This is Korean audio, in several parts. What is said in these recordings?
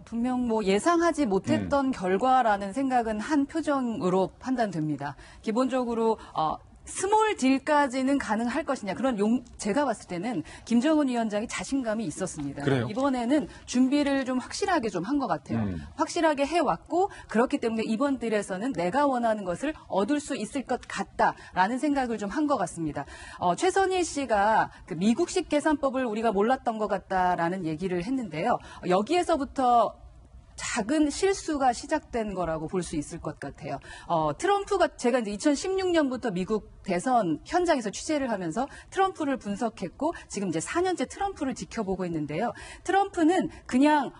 분명 뭐 예상하지 못했던 결과라는 생각은 한 표정으로 판단됩니다. 기본적으로 스몰 딜까지는 가능할 것이냐. 제가 봤을 때는 김정은 위원장이 자신감이 있었습니다. 그래요? 이번에는 준비를 좀 확실하게 좀 한 것 같아요. 확실하게 해왔고 그렇기 때문에 이번 딜에서는 내가 원하는 것을 얻을 수 있을 것 같다라는 생각을 좀 한 것 같습니다. 최선희 씨가 그 미국식 계산법을 우리가 몰랐던 것 같다라는 얘기를 했는데요. 여기에서부터 작은 실수가 시작된 거라고 볼 수 있을 것 같아요. 트럼프가 제가 이제 2016년부터 미국 대선 현장에서 취재를 하면서 트럼프를 분석했고 지금 이제 4년째 트럼프를 지켜보고 있는데요. 트럼프는 그냥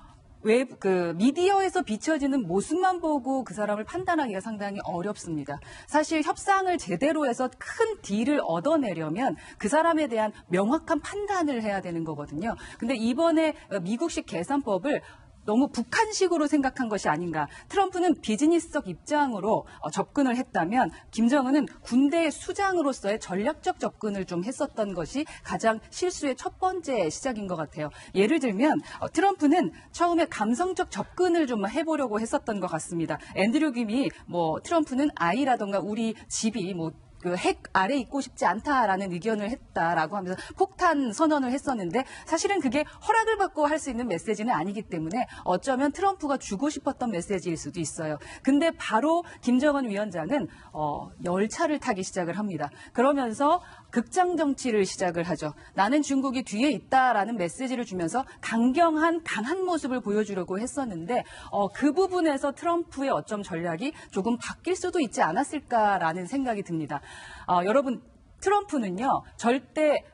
미디어에서 비춰지는 모습만 보고 그 사람을 판단하기가 상당히 어렵습니다. 사실 협상을 제대로 해서 큰 딜을 얻어내려면 그 사람에 대한 명확한 판단을 해야 되는 거거든요. 근데 이번에 미국식 계산법을 너무 북한식으로 생각한 것이 아닌가. 트럼프는 비즈니스적 입장으로 접근을 했다면 김정은은 군대의 수장으로서의 전략적 접근을 좀 했었던 것이 가장 실수의 첫 번째 시작인 것 같아요. 예를 들면 트럼프는 처음에 감성적 접근을 좀 해보려고 했었던 것 같습니다. 앤드류 김이 트럼프는 아이라던가 우리 집이 그 핵 아래 있고 싶지 않다라는 의견을 했다라고 하면서 폭탄 선언을 했었는데 사실은 그게 허락을 받고 할 수 있는 메시지는 아니기 때문에 어쩌면 트럼프가 주고 싶었던 메시지일 수도 있어요. 근데 바로 김정은 위원장은 열차를 타기 시작을 합니다. 그러면서 극장 정치를 시작을 하죠. 나는 중국이 뒤에 있다라는 메시지를 주면서 강경한 강한 모습을 보여주려고 했었는데 그 부분에서 트럼프의 어쩜 전략이 조금 바뀔 수도 있지 않았을까라는 생각이 듭니다. 여러분 트럼프는요 절대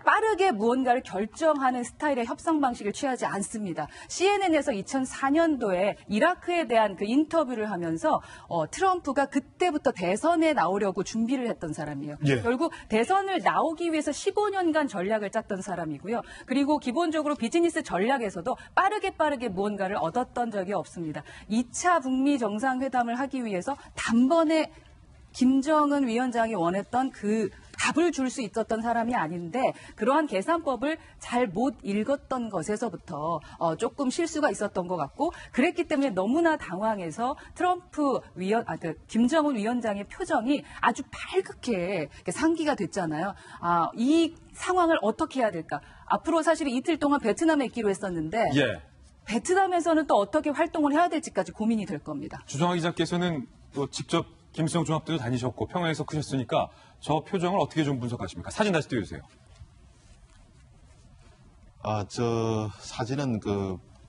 빠르게 무언가를 결정하는 스타일의 협상 방식을 취하지 않습니다. CNN에서 2004년도에 이라크에 대한 그 인터뷰를 하면서 트럼프가 그때부터 대선에 나오려고 준비를 했던 사람이에요. 예. 결국 대선을 나오기 위해서 15년간 전략을 짰던 사람이고요. 그리고 기본적으로 비즈니스 전략에서도 빠르게 무언가를 얻었던 적이 없습니다. 2차 북미 정상회담을 하기 위해서 단번에 김정은 위원장이 원했던 그 답을 줄 수 있었던 사람이 아닌데 그러한 계산법을 잘 못 읽었던 것에서부터 조금 실수가 있었던 것 같고 그랬기 때문에 너무나 당황해서 김정은 위원장의 표정이 아주 발갛게 상기가 됐잖아요. 이 상황을 어떻게 해야 될까? 앞으로 사실 이틀 동안 베트남에 있기로 했었는데 예. 베트남에서는 또 어떻게 활동을 해야 될지까지 고민이 될 겁니다. 주정아 기자께서는 또 직접 김수영 종합대도 다니셨고 평양에서 크셨으니까 저 표정을 어떻게 좀 분석하십니까? 사진 다시 띄워주세요. 저 사진은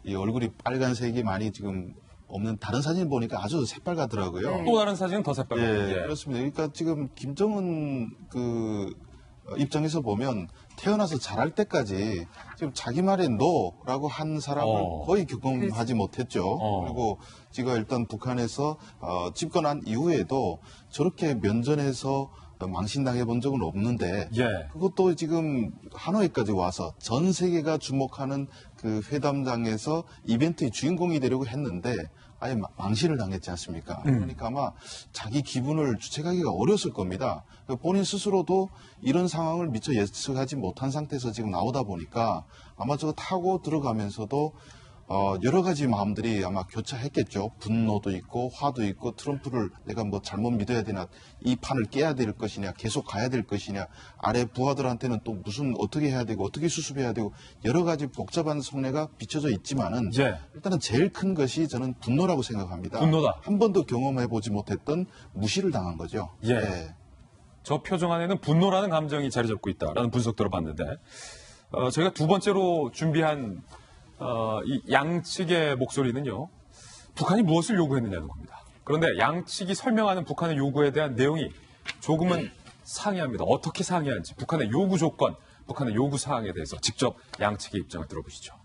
이 얼굴이 빨간색이 많이 지금 없는 다른 사진 보니까 아주 새빨갛더라고요. 네. 또 다른 사진은 더 새빨갛고. 예, 그렇습니다. 그러니까 지금 김정은 입장에서 보면 태어나서 자랄 때까지 지금 자기 말에 노라고 한 사람을 거의 경험하지 못했죠. 그리고 지금 일단 북한에서 집권한 이후에도 저렇게 면전에서 망신당해 본 적은 없는데 그것도 지금 하노이까지 와서 전 세계가 주목하는 그 회담장에서 이벤트의 주인공이 되려고 했는데 아예 망신을 당했지 않습니까? 그러니까 아마 자기 기분을 주체하기가 어려웠을 겁니다. 본인 스스로도 이런 상황을 미처 예측하지 못한 상태에서 지금 나오다 보니까 아마 저거 타고 들어가면서도 여러 가지 마음들이 아마 교차했겠죠. 분노도 있고 화도 있고 트럼프를 내가 잘못 믿어야 되나 이 판을 깨야 될 것이냐 계속 가야 될 것이냐 아래 부하들한테는 또 무슨 어떻게 해야 되고 어떻게 수습해야 되고 여러 가지 복잡한 속내가 비춰져 있지만은 일단은 제일 큰 것이 저는 분노라고 생각합니다. 분노다. 한 번도 경험해보지 못했던 무시를 당한 거죠. 저 표정 안에는 분노라는 감정이 자리 잡고 있다라는 분석 들어봤는데 저희가 두 번째로 준비한 이 양측의 목소리는요. 북한이 무엇을 요구했느냐는 겁니다. 그런데 양측이 설명하는 북한의 요구에 대한 내용이 조금은 상이합니다. 어떻게 상이한지 북한의 요구 조건, 북한의 요구 사항에 대해서 직접 양측의 입장을 들어보시죠.